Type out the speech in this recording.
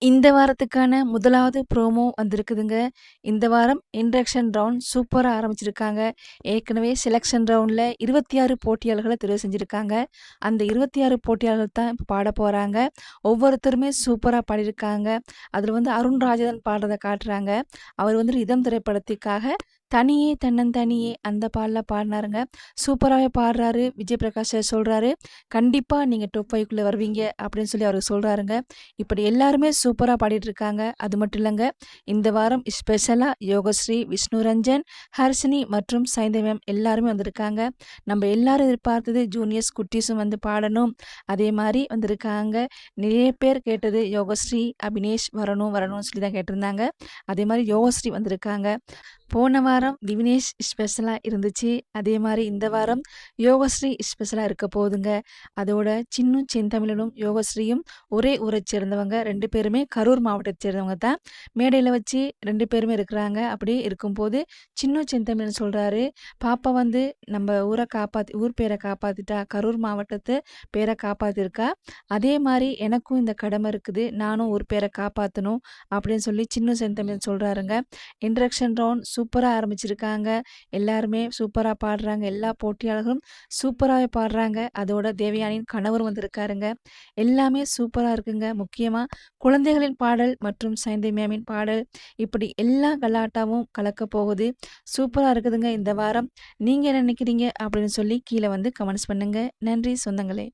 இந்த வாரத்துக்கான முதலாவது ப்ரோமோ வந்திருக்குதுங்க. இந்த வாரம் இன்ட்ரடக்ஷன் ரவுண்ட் சூப்பரா ஆரம்பிச்சிருக்காங்க. ஏற்கனவே செலக்ஷன் ரவுண்ட்ல 26 போட்டியாளர்கள தெரிவு செஞ்சிருக்காங்க. அந்த 26 போட்டியாளர்கள் தான் இப்ப பாடப் போறாங்க. ஒவ்வொருத்தருமே சூப்பரா பாடியிருக்காங்க. அதுல வந்து அருண் ராஜன் பாடுறத காட்டுறாங்க. அவர் வந்து ரிதம் திரைப்படத்துக்காக தனியே தன்னந்தனியே அந்த பாடல பாடுனாருங்க. சூப்பராவே பாடுறாரு. விஜய் பிரகாஷ் சார் சொல்றாரு, "கண்டிப்பா நீங்க டாப் 5க்குள்ள வருவீங்க" அப்படின்னு சொல்லி அவரு சொல்றாருங்க. இப்படி எல்லாருமே சூப்பரா பாடிட்டு இருக்காங்க. அது மட்டும் இல்லங்க, இந்த வாரம் ஸ்பெஷலா யோகஸ்ரீ, விஷ்ணுரஞ்சன், ஹர்ஷினி மற்றும் சைந்தவி மேம் எல்லாருமே வந்திருக்காங்க. நம்ம எல்லாரும் எதிர்பார்த்தது ஜூனியர்ஸ் குட்டீஸும் வந்து பாடணும். அதே மாரி வந்திருக்காங்க. நிறைய பேர் கேட்டது யோகஸ்ரீ, அபினேஷ் வரணும் வரணும்னு சொல்லி தான் கேட்டிருந்தாங்க. அதே மாரி யோகஸ்ரீ வந்திருக்காங்க. போன வாரம் திவினேஷ் ஸ்பெஷலா இருந்துச்சு. அதே மாரி இந்த வாரம் யோகஸ்ரீ ஸ்பெஷலா இருக்க போகுதுங்க. அதோட சின்னும், செந்தமிழனும், யோகஸ்ரீயும் ஒரே ஊரைச் சேர்ந்தவங்க. 2 பேருமே கரூர் மாவட்டத்தைச் சேர்ந்தவங்க தான். மேடையில வச்சு 2 பேருமே இருக்கிறாங்க. அப்படி இருக்கும்போது சின்னு செந்தமிழன் சொல்றாரு, "பாப்பா வந்து நம்ம ஊர் பேர காப்பாத்திட்டா. கரூர் மாவட்டத்து பேர காப்பாத்திருக்கா. அதே மாரி எனக்கும் இந்த கடமை இருக்குது. நானும் ஊர் பேர காப்பாத்தணும்." அப்படின்னு சொல்லி சின்னு செந்தமிழன் சொல்றாருங்க. இன்ட்ரடக்ஷன் ரவுண்ட் சூப்பரா ஆரம்பிச்சிருக்காங்க. எல்லாருமே சூப்பரா பாடுறாங்க. எல்லா போட்டியாளர்களும் சூப்பராவே பாடுறாங்க. அதோட தேவயானியின் கணவரும் வந்திருக்காருங்க. எல்லாமே சூப்பரா இருக்குங்க. முக்கியமா குழந்தைகளின் பாடல் மற்றும் சைந்தவி மேமின் பாடல், இப்படி எல்லா கலாட்டாவும் கலக்கப் போகுது. சூப்பரா இருக்குதுங்க இந்த வாரம். நீங்க என்ன நினைக்கிறீங்க? அப்படின்னு சொல்லி கீழ வந்து கமெண்ட்ஸ் பண்ணுங்க. நன்றி சொந்தங்களே!